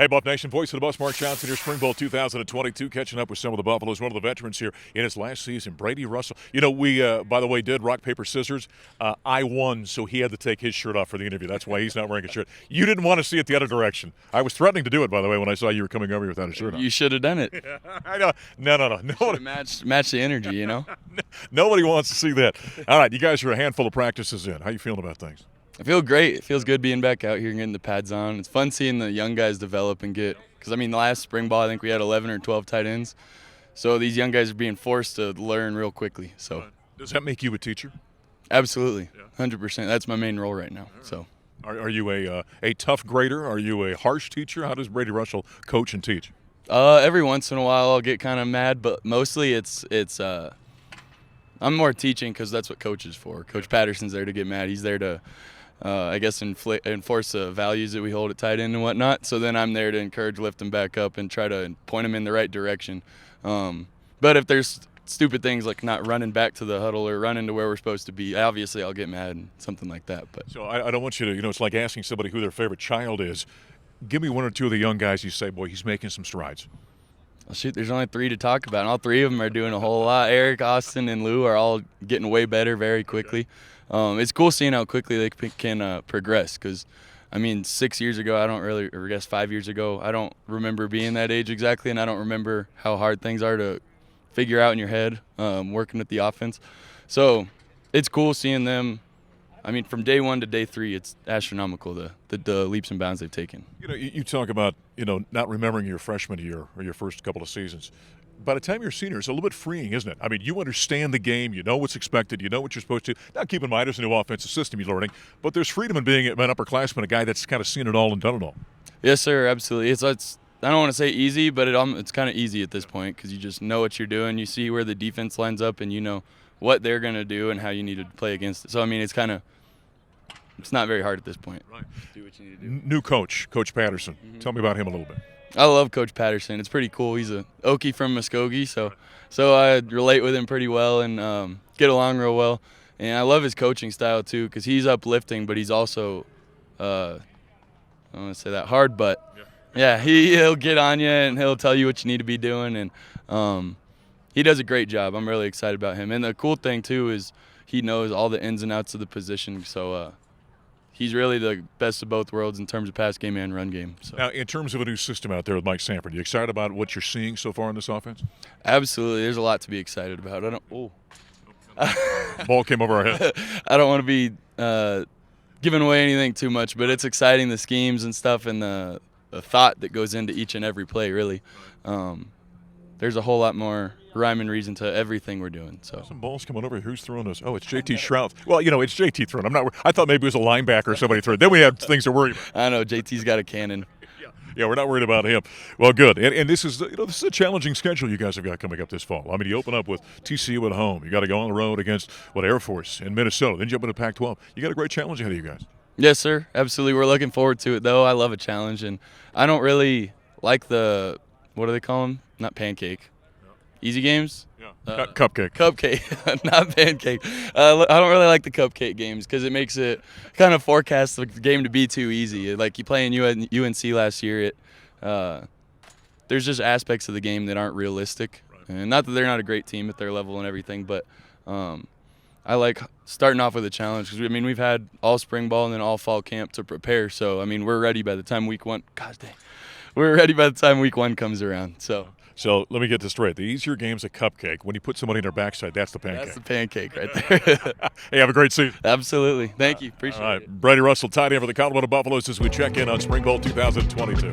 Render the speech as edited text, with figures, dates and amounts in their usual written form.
Hey, Buff Nation, voice of the Buffs, Mark Johnson here, Spring Bowl 2022, catching up with some of the Buffaloes. One of the veterans here in his last season, Brady Russell. You know, we, by the way, did rock, paper, scissors. I won, so he had to take his shirt off for the interview. That's why he's not wearing a shirt. You didn't want to see it the other direction. I was threatening to do it, by the way, when I saw you were coming over here without a shirt on. You should have done it. I know. No. Match the energy, you know? Nobody wants to see that. All right, you guys are a handful of practices in. How you feeling about things? I feel great. It feels good being back out here and getting the pads on. It's fun seeing the young guys develop and get – because, I mean, the last spring ball, I think we had 11 or 12 tight ends. So these young guys are being forced to learn real quickly. So does that make you a teacher? Absolutely, 100%. That's my main role right now. Right. So, are you a tough grader? Are you a harsh teacher? How does Brady Russell coach and teach? Every once in a while I'll get kind of mad, but mostly it's I'm more teaching because that's what coach is for. Coach Patterson's there to get mad. He's there to I guess enforce the values that we hold at tight end and whatnot. So then I'm there to encourage, lift them back up, and try to point them in the right direction. But if there's stupid things like not running back to the huddle or running to where we're supposed to be, obviously I'll get mad and something like that. But so I don't want you to, it's like asking somebody who their favorite child is. Give me one or two of the young guys you say, boy, he's making some strides. Well, shoot, there's only three to talk about, and all three of them are doing a whole lot. Eric, Austin, and Lou are all getting way better very quickly. It's cool seeing how quickly they can progress because, I mean, 6 years ago, or I guess 5 years ago, I don't remember being that age exactly, and I don't remember how hard things are to figure out in your head working with the offense. So it's cool seeing them. I mean, from day one to day three, it's astronomical, the leaps and bounds they've taken. You talk about, not remembering your freshman year or your first couple of seasons. By the time you're a senior, it's a little bit freeing, isn't it? I mean, you understand the game. You know what's expected. You know what you're supposed to. Now, keep in mind, there's a new offensive system you're learning, but there's freedom in being an upperclassman, a guy that's kind of seen it all and done it all. Yes, sir, absolutely. It's I don't want to say easy, but it's kind of easy at this point because you just know what you're doing. You see where the defense lines up, and you know what they're going to do and how you need to play against it. So, I mean, it's not very hard at this point. Right. Do what you need to do. New coach, Coach Patterson. Mm-hmm. Tell me about him a little bit. I love Coach Patterson. It's pretty cool. He's a Okie from Muskogee, so I relate with him pretty well and get along real well. And I love his coaching style too because he's uplifting, but he's also, I don't want to say that hard, but yeah, he'll get on you and he'll tell you what you need to be doing. And he does a great job. I'm really excited about him. And the cool thing too is he knows all the ins and outs of the position. So he's really the best of both worlds in terms of pass game and run game. So. Now, in terms of a new system out there with Mike Sanford, you excited about what you're seeing so far in this offense? Absolutely. There's a lot to be excited about. Ball came over our head. I don't want to be giving away anything too much, but it's exciting, the schemes and stuff and the thought that goes into each and every play, really. There's a whole lot more rhyme and reason to everything we're doing. So some balls coming over. Who's throwing those? Oh, it's JT Shroud. Well, it's JT throwing. I thought maybe it was a linebacker or somebody throwing. Then we have things to worry about. I know JT's got a cannon. Yeah, we're not worried about him. Well, good. And this is this is a challenging schedule you guys have got coming up this fall. I mean, you open up with TCU at home. You got to go on the road against Air Force in Minnesota. Then jump into Pac-12. You got a great challenge ahead of you guys. Yes, sir. Absolutely. We're looking forward to it, though. I love a challenge, and I don't really like what do they call them? Not pancake. Easy games? Yeah. Cupcake. Cupcake, not pancake. I don't really like the cupcake games because it makes it kind of forecast the game to be too easy. Like you play in UNC last year, there's just aspects of the game that aren't realistic. Right. And not that they're not a great team at their level and everything, but I like starting off with a challenge because, we've had all spring ball and then all fall camp to prepare. So, we're ready by the time week one. Gosh dang. We're ready by the time week one comes around. So let me get this straight. The easier game's a cupcake. When you put somebody in their backside, that's the pancake. That's the pancake right there. Hey, have a great season. Absolutely. Thank you. Appreciate it. Brady Russell, tight end for the Colorado Buffaloes as we check in on Spring Bowl 2022.